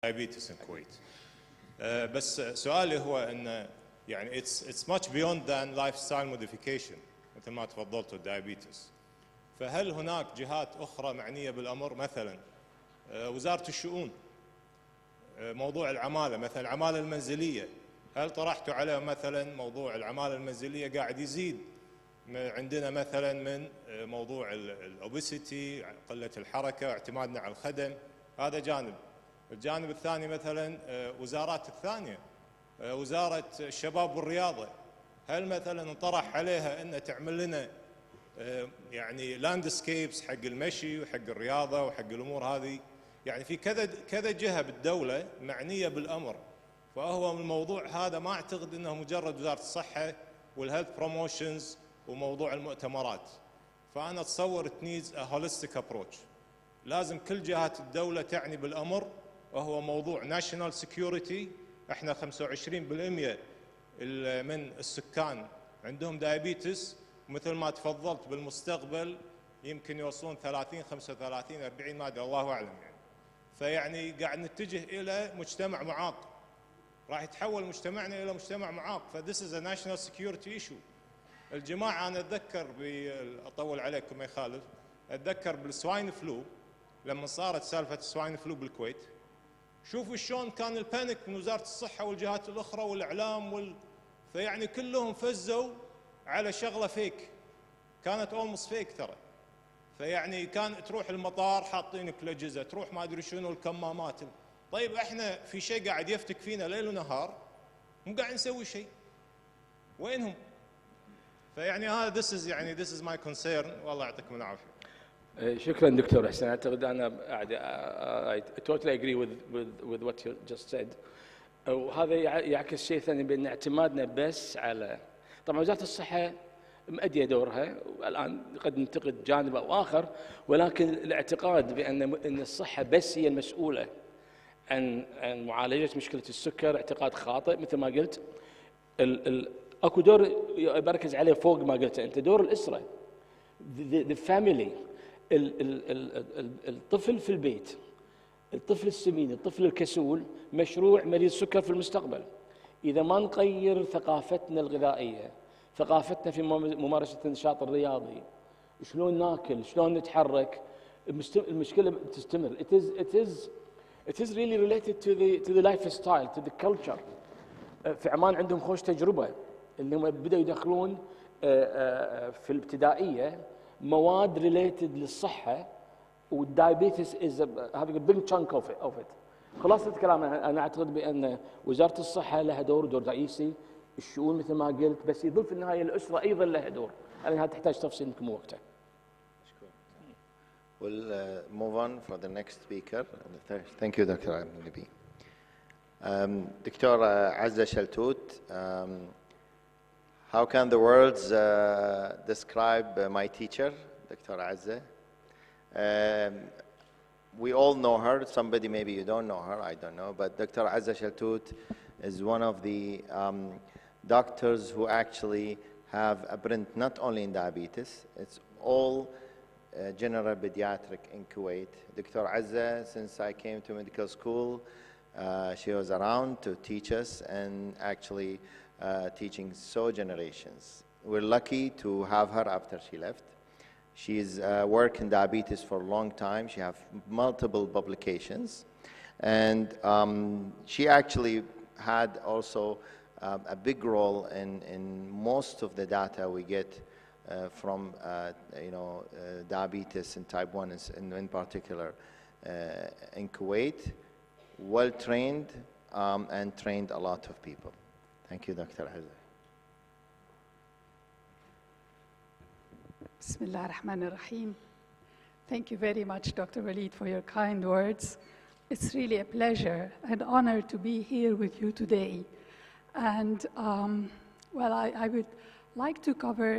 diabetes in Kuwait. بس سؤالي هو أن يعني it's much beyond than lifestyle modification مثل ما تفضلتوا الدايابيتس. فهل هناك جهات أخرى معنية بالأمر، مثلا وزارة الشؤون، موضوع العمالة، مثلا العمالة المنزلية، هل طرحتوا عليه مثلا موضوع العمالة المنزلية قاعد يزيد عندنا مثلا من موضوع الأوبيسيتي، قلة الحركة، اعتمادنا على الخدم، هذا جانب. الجانب الثاني مثلا وزارات الثانية، وزارة الشباب والرياضة، هل مثلا انطرح عليها أن تعمل لنا يعني لاندسكيبس حق المشي وحق الرياضة وحق الأمور هذه؟ يعني في كذا جهة بالدولة معنية بالأمر، فهو من الموضوع هذا ما أعتقد أنه مجرد وزارة الصحة والهيلث بروموشنز وموضوع المؤتمرات. فأنا أتصور it needs a holistic approach. لازم كل جهات الدولة تعني بالأمر، وهو موضوع national security. احنا 25% من السكان عندهم دايابيتس، ومثل ما تفضلت بالمستقبل يمكن يوصلون 30 35 40، ما ادري، الله اعلم يعني. فيعني قاعد نتجه الى مجتمع معاق، راح يتحول مجتمعنا الى مجتمع معاق. فthis is a national security issue. الجماعه انا اتذكر اطول عليكم ما يخالف، اتذكر بالسواين فلو لما صارت سالفه السواين فلو بالكويت، شوفوا شلون كان البانيك من وزاره الصحه والجهات الاخرى والاعلام فيعني كلهم فزوا على شغله فيك، كانت اولموست فيك ترى. فيعني كان تروح المطار حاطينك الاجهزه، تروح ما ادري شنو الكمامات. طيب احنا في شيء قاعد يفتك فينا ليل ونهار، مو قاعد نسوي شيء، وينهم؟ فيعني هذا this is my concern. والله يعطيكم العافيه. شكرا دكتور حسين. اعتقد انا I totally agree with what you just said. وهذا يعكس شيء ثاني، بان اعتمادنا بس على، طبعا وزاره الصحه مؤديه دورها، والان قد ننتقد جانب او اخر، ولكن الاعتقاد بان الصحه بس هي المسؤوله عن معالجه مشكله السكر اعتقاد خاطئ. مثل ما قلت اكو دور بركز عليه فوق ما قلت انت، دور الاسره، the family، الطفل في البيت، الطفل السمين، الطفل الكسول مشروع مريض سكر في المستقبل. إذا ما نغير ثقافتنا الغذائية، ثقافتنا في ممارسة النشاط الرياضي، شلون ناكل، شلون نتحرك، المشكلة تستمر. It is really related to the lifestyle, to the culture. في عمان عندهم خوش تجربة، اللي هم بدأوا يدخلون في الابتدائية مواد related للصحة، والدايابيتس is having a big chunk of it. خلاصة الكلام أنا أعتقد بأن وزارة الصحة لها دور رئيسي، الشؤون مثل ما قلت، بس يظل في النهاية الأسرة أيضا لها دور، لأنها تحتاج تفصيل منكم وقتها. We'll move on for the next speaker. Thank you, Dr. Nabi. Dr. Azza Shaltut, how can the words describe my teacher, Dr. Azza? We all know her. Somebody maybe you don't know her, I don't know, but Dr. Azza Shaltut is one of the doctors who actually have a brand not only in diabetes, it's all general pediatric in Kuwait. Dr. Azza, since I came to medical school, she was around to teach us and actually teaching so generations. We're lucky to have her after she left. She's worked in diabetes for a long time. She has multiple publications. And she actually had also a big role in most of the data we get from diabetes and type 1 in particular in Kuwait. Well trained and trained a lot of people. Thank you, Dr. Azza. Bismillah ar-Rahman ar-Rahim. Thank you very much, Dr. Walid, for your kind words. It's really a pleasure and honor to be here with you today. And well, I would like to cover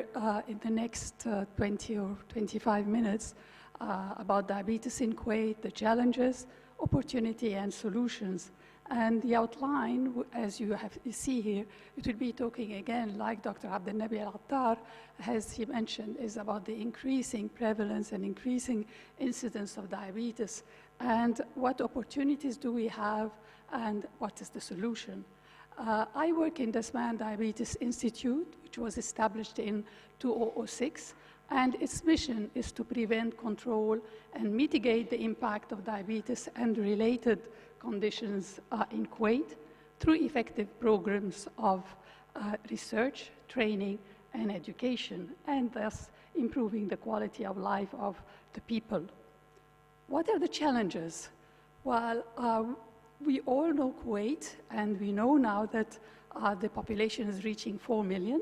in the next 20 or 25 minutes about diabetes in Kuwait, the challenges, opportunity, and solutions. And the outline, as you see here, it will be talking again, like Dr. Abdel Nabi Al-Attar, as he mentioned, is about the increasing prevalence and increasing incidence of diabetes and what opportunities do we have, and what is the solution. I work in the Dasman Diabetes Institute, which was established in 2006, and its mission is to prevent, control, and mitigate the impact of diabetes and related conditions in Kuwait through effective programs of research, training, and education, and thus improving the quality of life of the people. What are the challenges? Well, we all know Kuwait, and we know now that the population is reaching 4 million,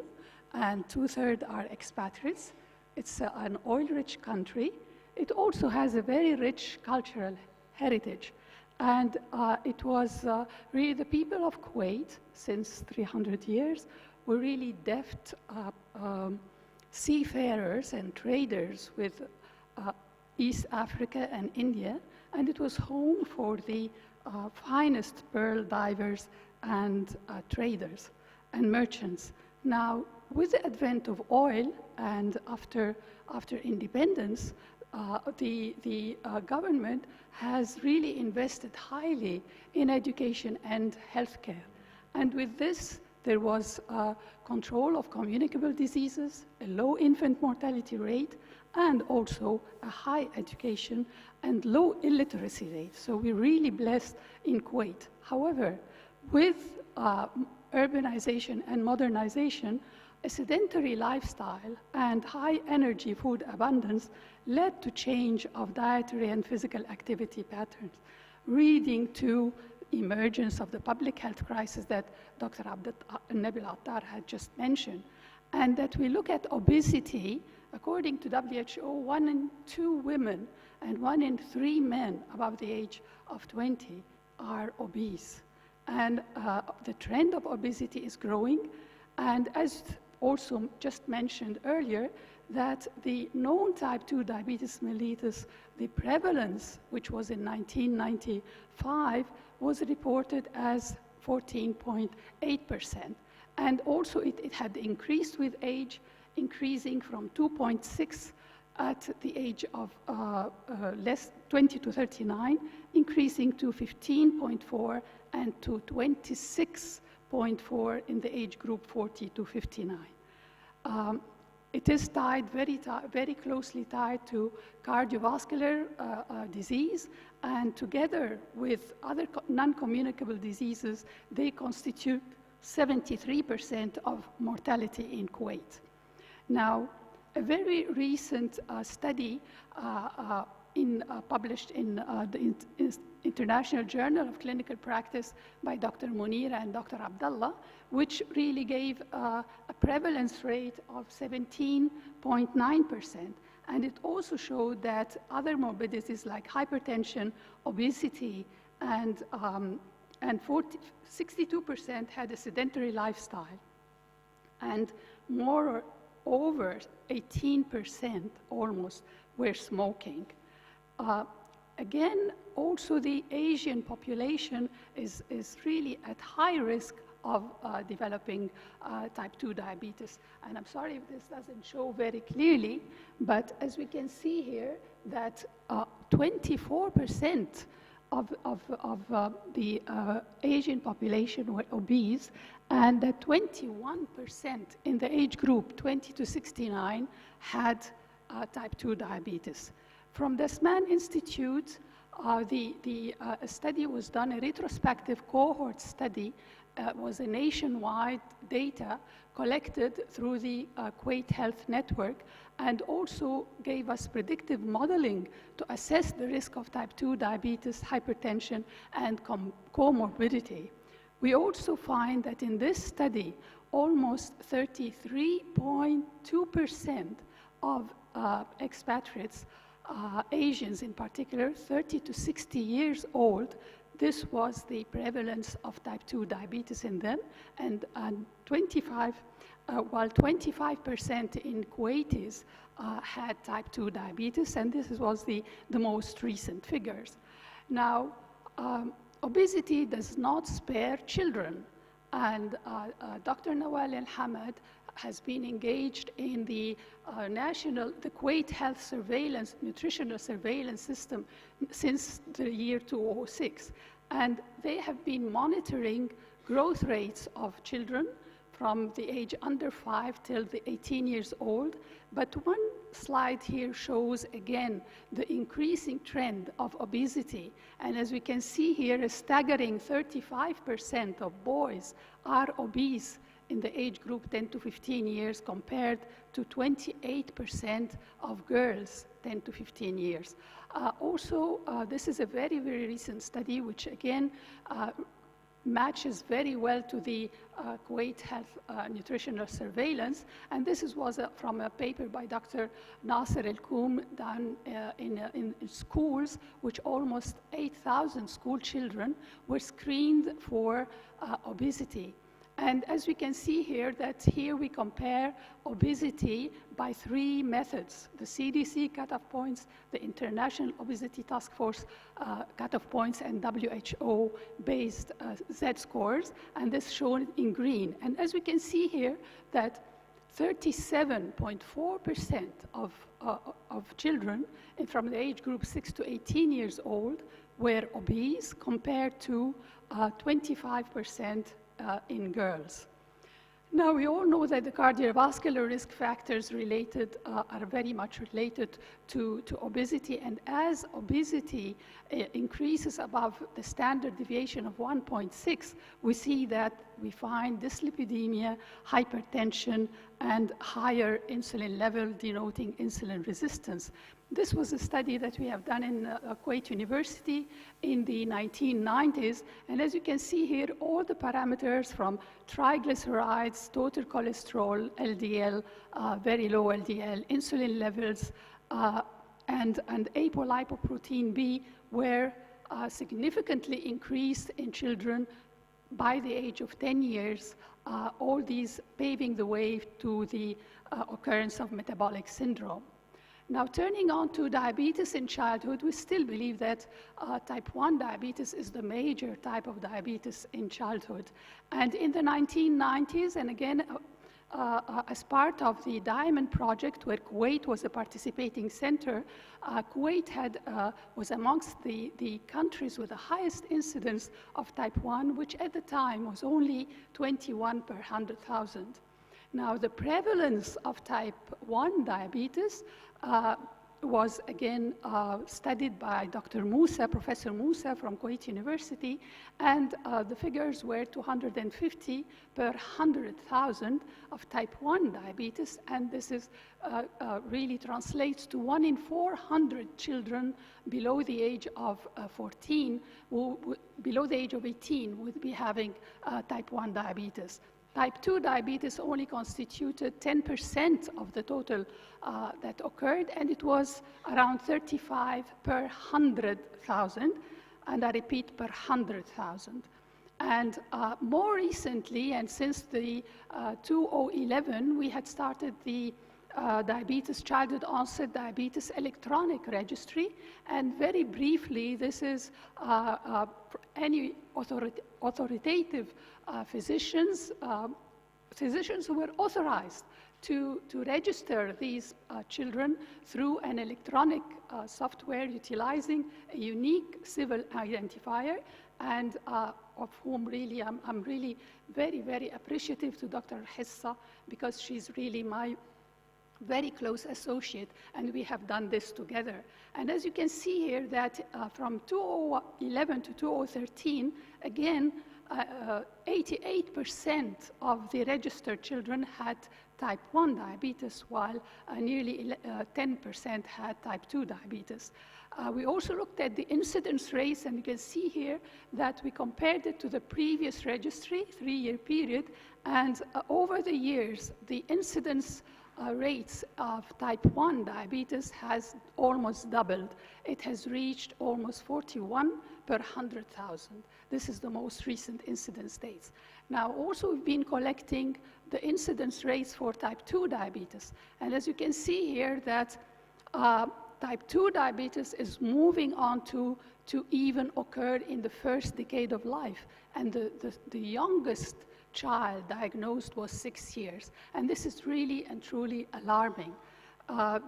and 2/3 are expatriates. It's an oil-rich country. It also has a very rich cultural heritage. And it was really the people of Kuwait, since 300 years, were really deft seafarers and traders with East Africa and India, and it was home for the finest pearl divers and traders and merchants. Now, with the advent of oil and after independence, the government has really invested highly in education and healthcare. And with this, there was control of communicable diseases, a low infant mortality rate, and also a high education and low illiteracy rate. So we're really blessed in Kuwait. However, with urbanization and modernization, a sedentary lifestyle and high energy food abundance led to change of dietary and physical activity patterns, leading to emergence of the public health crisis that Dr. Nabil Attar had just mentioned. And that we look at obesity, according to WHO, 1 in 2 women and 1 in 3 men above the age of 20 are obese. And the trend of obesity is growing. And as also just mentioned earlier, that the known type 2 diabetes mellitus, the prevalence, which was in 1995, was reported as 14.8%. And also it had increased with age, increasing from 2.6 at the age of 20 to 39, increasing to 15.4 and to 26.4 in the age group 40 to 59. It is tied, very closely tied to cardiovascular disease, and together with other non-communicable diseases, they constitute 73% of mortality in Kuwait. Now, a very recent study published in the International Journal of Clinical Practice by Dr. Munira and Dr. Abdullah, which really gave a prevalence rate of 17.9%. And it also showed that other morbidities like hypertension, obesity, and 62% had a sedentary lifestyle. And over 18% almost were smoking. Again, also the Asian population is really at high risk of developing type 2 diabetes. And I'm sorry if this doesn't show very clearly, but as we can see here, that 24% of the Asian population were obese, and that 21% in the age group 20 to 69 had type 2 diabetes. From the Dasman Institute, a study was done, a retrospective cohort study, was a nationwide data collected through the Kuwait Health Network, and also gave us predictive modeling to assess the risk of type 2 diabetes, hypertension, and comorbidity. We also find that in this study, almost 33.2% of expatriates, Asians in particular, 30 to 60 years old, this was the prevalence of type 2 diabetes in them, and 25% in Kuwaitis had type 2 diabetes, and this was the most recent figures. Now, obesity does not spare children, and Dr. Nawal El-Hamad has been engaged in the the Kuwait Health Surveillance, Nutritional Surveillance System since the year 2006. And they have been monitoring growth rates of children from the age under 5 till the 18 years old. But one slide here shows again the increasing trend of obesity. And as we can see here, a staggering 35% of boys are obese in the age group 10 to 15 years compared to 28% of girls 10 to 15 years. This is a very, very recent study which again matches very well to the Kuwait Health Nutritional Surveillance. And this was from a paper by Dr. Nasser El-Koum done in schools, which almost 8,000 school children were screened for obesity. And as we can see here, that here we compare obesity by 3 methods: the CDC cutoff points, the International Obesity Task Force cutoff points, and WHO-based Z-scores, and this shown in green. And as we can see here, that 37.4% of children from the age group 6 to 18 years old were obese compared to 25% in girls. Now, we all know that the cardiovascular risk factors are very much related to obesity, and as obesity increases above the standard deviation of 1.6, we see that we find dyslipidemia, hypertension, and higher insulin level, denoting insulin resistance. This was a study that we have done in Kuwait University in the 1990s. And as you can see here, all the parameters from triglycerides, total cholesterol, LDL, very low LDL, insulin levels, and apolipoprotein B were significantly increased in children by the age of 10 years, all these paving the way to the occurrence of metabolic syndrome. Now, turning on to diabetes in childhood, we still believe that type 1 diabetes is the major type of diabetes in childhood. And in the 1990s, and again, as part of the Diamond Project, where Kuwait was a participating center, Kuwait was amongst the countries with the highest incidence of type 1, which at the time was only 21 per 100,000. Now, the prevalence of type 1 diabetes was again studied by Dr. Musa, Professor Musa from Kuwait University, and the figures were 250 per 100,000 of type 1 diabetes, and this is really translates to 1 in 400 children below the age of 14, below the age of 18 would be having type 1 diabetes. Type 2 diabetes only constituted 10% of the total that occurred, and it was around 35 per 100,000, and I repeat, per 100,000. And more recently, and since the 2011, we had started the childhood onset diabetes electronic registry, and very briefly, this is any authoritative physicians who were authorized to register these children through an electronic software utilizing a unique civil identifier, and of whom really I'm really very, very appreciative to Dr. Hissa, because she's really my very close associate, and we have done this together. And as you can see here, that from 2011 to 2013, again, 88% of the registered children had type 1 diabetes, while nearly 10% had type 2 diabetes. We also looked at the incidence rates, and you can see here that we compared it to the previous registry, 3-year period, and over the years, the incidence rates of type 1 diabetes has almost doubled. It has reached almost 41 per 100,000. This is the most recent incidence rates. Now, also we've been collecting the incidence rates for type 2 diabetes. And as you can see here, that type 2 diabetes is moving on to even occur in the first decade of life. And the youngest child diagnosed was 6 years. And this is really and truly alarming.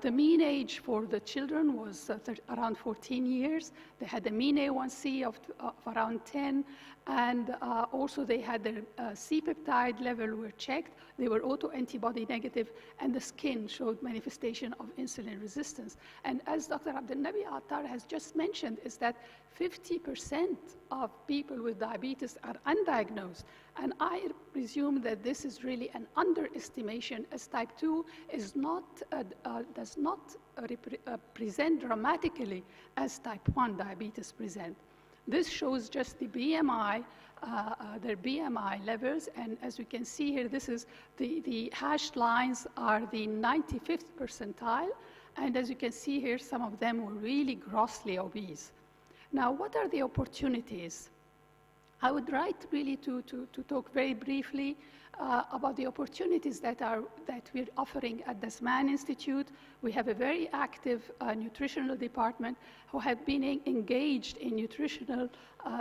The mean age for the children was around 14 years. They had a mean A1C of around 10, and also they had their C-peptide level were checked. They were autoantibody negative, and the skin showed manifestation of insulin resistance. And as Dr. Abdelnabi Attar has just mentioned, is that 50% of people with diabetes are undiagnosed. And I presume that this is really an underestimation, as type 2 is not, does not present dramatically as type 1 diabetes present. This shows just the BMI, their BMI levels, and as we can see here, this is the hashed lines are the 95th percentile, and as you can see here, some of them were really grossly obese. Now, what are the opportunities? I would like really to talk very briefly about the opportunities that we're offering at the Dasman Institute. We have a very active nutritional department who have been engaged in nutritional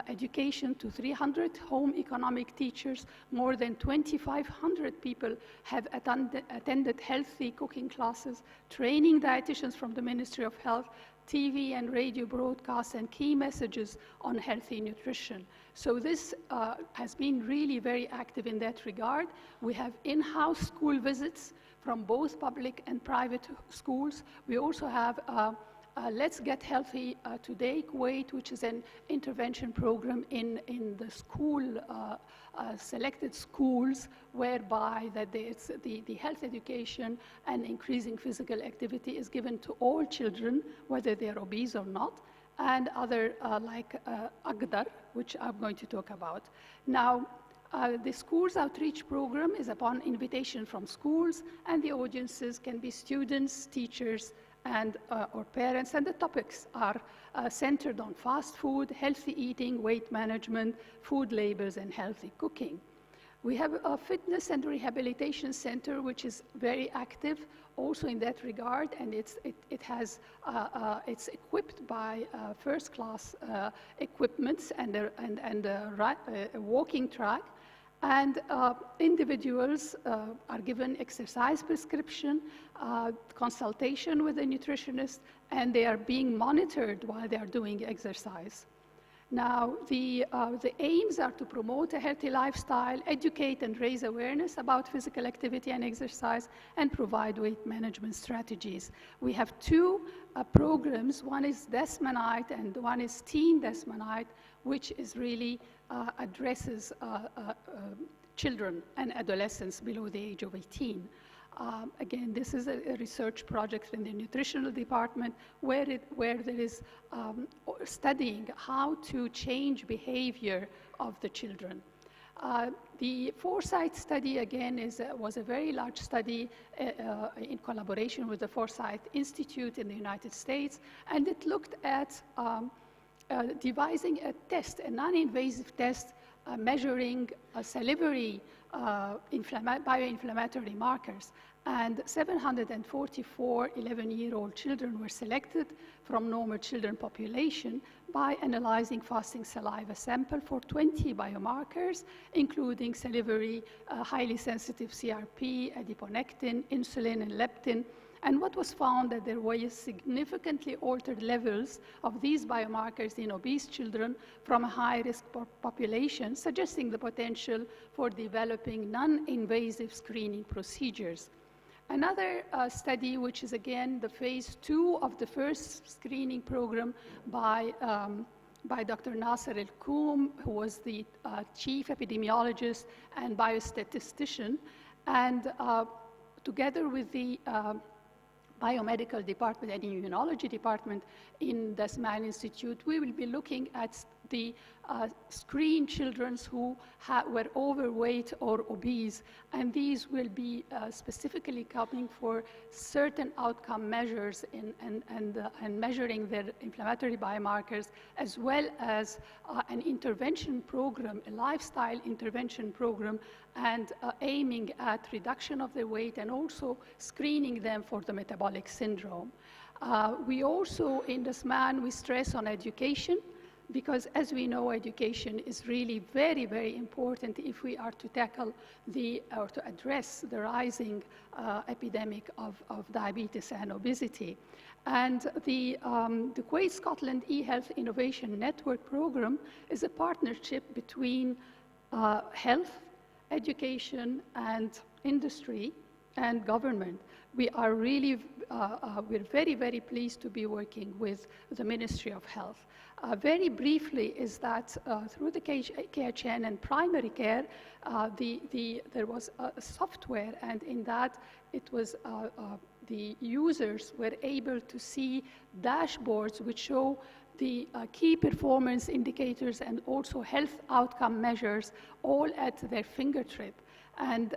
education to 300 home economic teachers. More than 2,500 people have attended healthy cooking classes, training dietitians from the Ministry of Health, TV and radio broadcasts, and key messages on healthy nutrition. So this has been really very active in that regard. We have in-house school visits from both public and private schools. We also have Let's Get Healthy Today Kuwait, which is an intervention program in the school, selected schools, whereby that the health education and increasing physical activity is given to all children, whether they're obese or not, and other like Agdar, which I'm going to talk about. Now, the schools outreach program is upon invitation from schools, and the audiences can be students, teachers, and or parents, and the topics are centered on fast food, healthy eating, weight management, food labels, and healthy cooking. We have a fitness and rehabilitation center, which is very active also in that regard, and it's equipped by first-class equipments and a walking track. And individuals are given exercise prescription, consultation with a nutritionist, and they are being monitored while they are doing exercise. Now, the aims are to promote a healthy lifestyle, educate and raise awareness about physical activity and exercise, and provide weight management strategies. We have two programs. One is Desmanite and one is Teen Desmanite, which is really addresses children and adolescents below the age of 18. Again, this is a research project in the nutritional department where there is studying how to change behavior of the children. The Foresight study, again, was a very large study in collaboration with the Foresight Institute in the United States, and it looked at devising a test, a non-invasive test measuring salivary bioinflammatory markers. And 744 11-year-old children were selected from normal children population by analyzing fasting saliva sample for 20 biomarkers, including salivary, highly sensitive CRP, adiponectin, insulin, and leptin. And what was found that there were significantly altered levels of these biomarkers in obese children from a high-risk population, suggesting the potential for developing non-invasive screening procedures. Another study, which is again the phase 2 of the first screening program by Dr. Nasser El-Koum, who was the chief epidemiologist and biostatistician, and together with the biomedical department and immunology department in the Dasman Institute, we will be looking at the screen children who were overweight or obese, and these will be specifically coming for certain outcome measures and measuring their inflammatory biomarkers, as well as an intervention program, a lifestyle intervention program, and aiming at reduction of their weight and also screening them for the metabolic syndrome. We also, in this man, we stress on education, because as we know, education is really very, very important if we are to tackle or to address the rising epidemic of diabetes and obesity. And the Kuwait Scotland eHealth Innovation Network program is a partnership between health, education, and industry and government. We are really, we're very, very pleased to be working with the Ministry of Health. Very briefly is that through the KHN and primary care, there was a software, and in that it was the users were able to see dashboards which show the key performance indicators and also health outcome measures all at their fingertip. And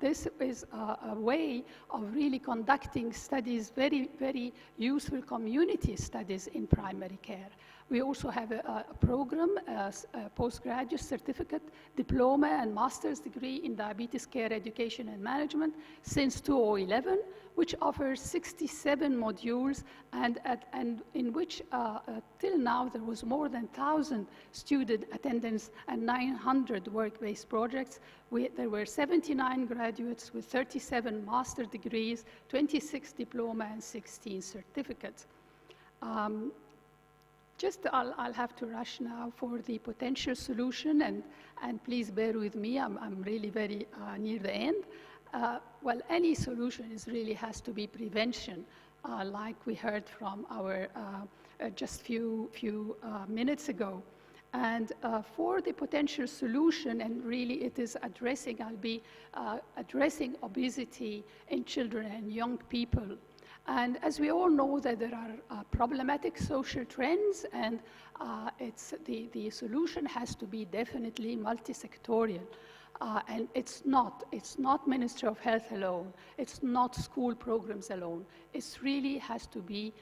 this is a way of really conducting studies, very, very useful community studies in primary care. We also have a program, a postgraduate certificate, diploma, and master's degree in diabetes care education and management since 2011, which offers 67 modules, and in which till now there was more than 1,000 student attendance and 900 work-based projects. There were 79 graduates with 37 master degrees, 26 diploma, and 16 certificates. I'll have to rush now for the potential solution, and please bear with me, I'm really very near the end. Well, any solution really has to be prevention, like we heard from our just few minutes ago. And for the potential solution, and really it is addressing, I'll be addressing obesity in children and young people. And as we all know that there are problematic social trends, and the solution has to be definitely multi-sectorial. And it's not Ministry of Health alone, it's not school programs alone. It really has to be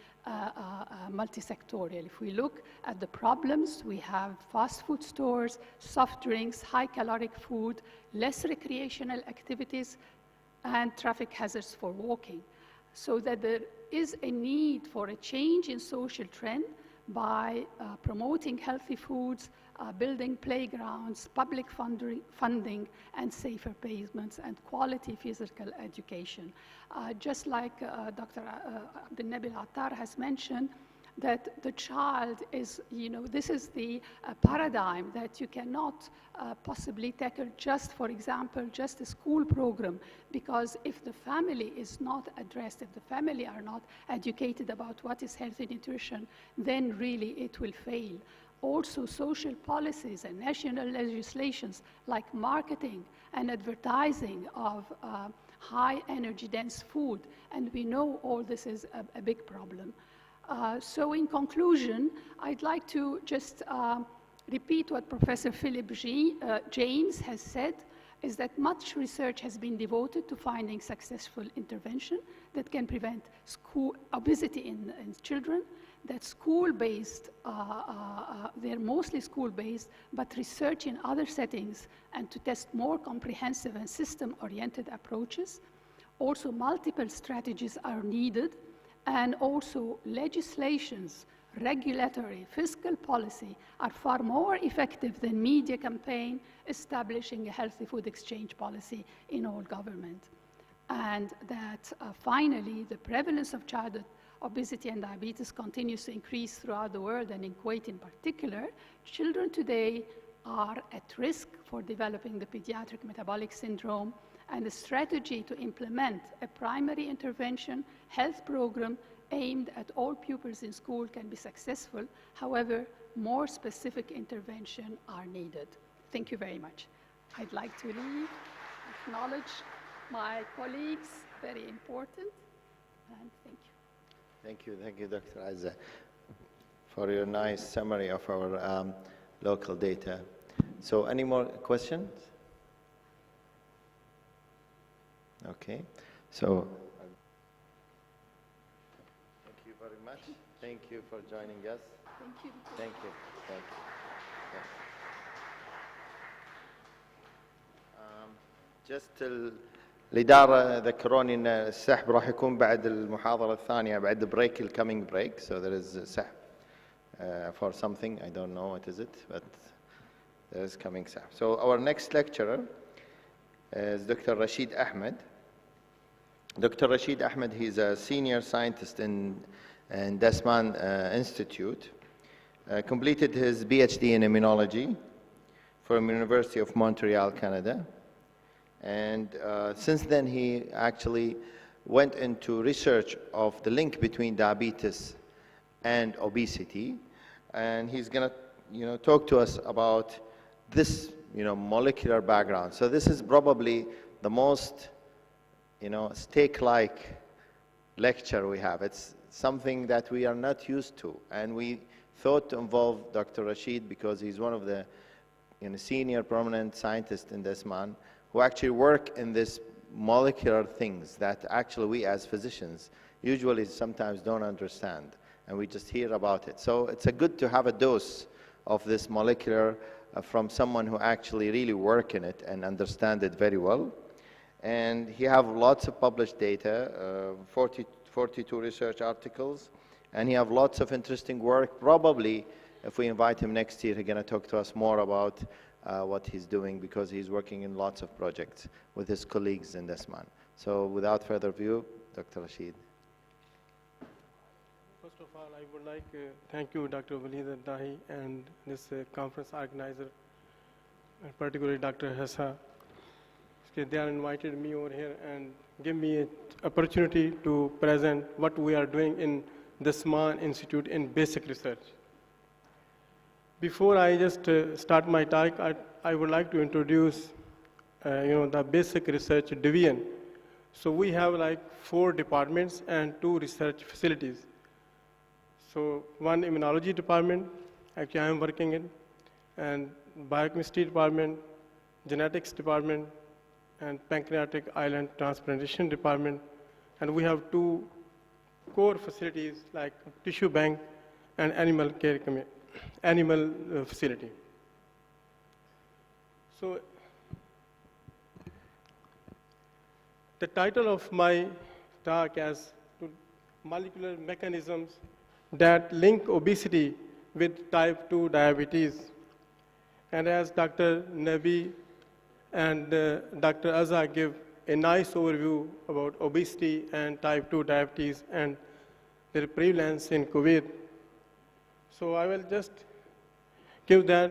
multi-sectorial. If we look at the problems, we have fast food stores, soft drinks, high caloric food, less recreational activities, and traffic hazards for walking. So that there is a need for a change in social trend by promoting healthy foods, building playgrounds, public funding, and safer pavements, and quality physical education. Just like Dr. Abdelnabil Attar has mentioned, that the child is, this is the paradigm that you cannot possibly tackle just, for example, just a school program, because if the family is not addressed, if the family are not educated about what is healthy nutrition, then really it will fail. Also, social policies and national legislations like marketing and advertising of high energy dense food, and we know all this is a big problem. So in conclusion, I'd like to just repeat what Professor Philip James has said, is that much research has been devoted to finding successful intervention that can prevent obesity in children, that school-based, they're mostly school-based, but research in other settings, and to test more comprehensive and system-oriented approaches. Also, multiple strategies are needed, and also legislations, regulatory, fiscal policy are far more effective than media campaign establishing a healthy food exchange policy in all government. And that finally, the prevalence of childhood obesity and diabetes continues to increase throughout the world, and in Kuwait in particular. Children today are at risk for developing the pediatric metabolic syndrome, and a strategy to implement a primary intervention health program aimed at all pupils in school can be successful. However, more specific intervention are needed. Thank you very much. I'd like to acknowledge my colleagues, very important, and thank you. Thank you, Dr. Azza, for your nice summary of our local data. So any more questions? Okay, so thank you very much. Thank you for joining us. Thank you. Thank you. Thank you. Yes. Just till الإدارة ذكروني إن السحب راح يكون بعد المحاضرة الثانية بعد بريك coming break, so there is سحب for something, I don't know what is it, but there is coming سحب. So our next lecturer is Dr. Rashid Ahmed. Dr. Rashid Ahmed, he's a senior scientist in Desman Institute. Completed his PhD in immunology from University of Montreal, Canada. And since then, he actually went into research of the link between diabetes and obesity. And he's going to talk to us about this molecular background. So this is probably the most steak-like lecture we have. It's something that we are not used to. And we thought to involve Dr. Rashid because he's one of the senior prominent scientists in Desman who actually work in this molecular things that actually we as physicians usually sometimes don't understand, and we just hear about it. So it's good to have a dose of this molecular from someone who actually really work in it and understand it very well. And he have lots of published data, 42 research articles, and he have lots of interesting work. Probably if we invite him next year, he's going to talk to us more about what he's doing, because he's working in lots of projects with his colleagues in Desman. So without further ado, Dr. Rashid. First of all, I would like to thank you, Dr. Walid Dahi, and this conference organizer, and particularly Dr. Hassa. They are invited me over here and give me an opportunity to present what we are doing in the Desman Institute in basic research. Before I just start my talk, I would like to introduce the basic research division. So we have like 4 departments and 2 research facilities. So one immunology department, actually I am working in, and biochemistry department, genetics department, and pancreatic island transplantation department. And we have 2 core facilities like tissue bank and animal care facility. So the title of my talk is molecular mechanisms that link obesity with type 2 diabetes. And as Dr. Nabi and Dr. Azza give a nice overview about obesity and type 2 diabetes and their prevalence in Kuwait. So I will just give that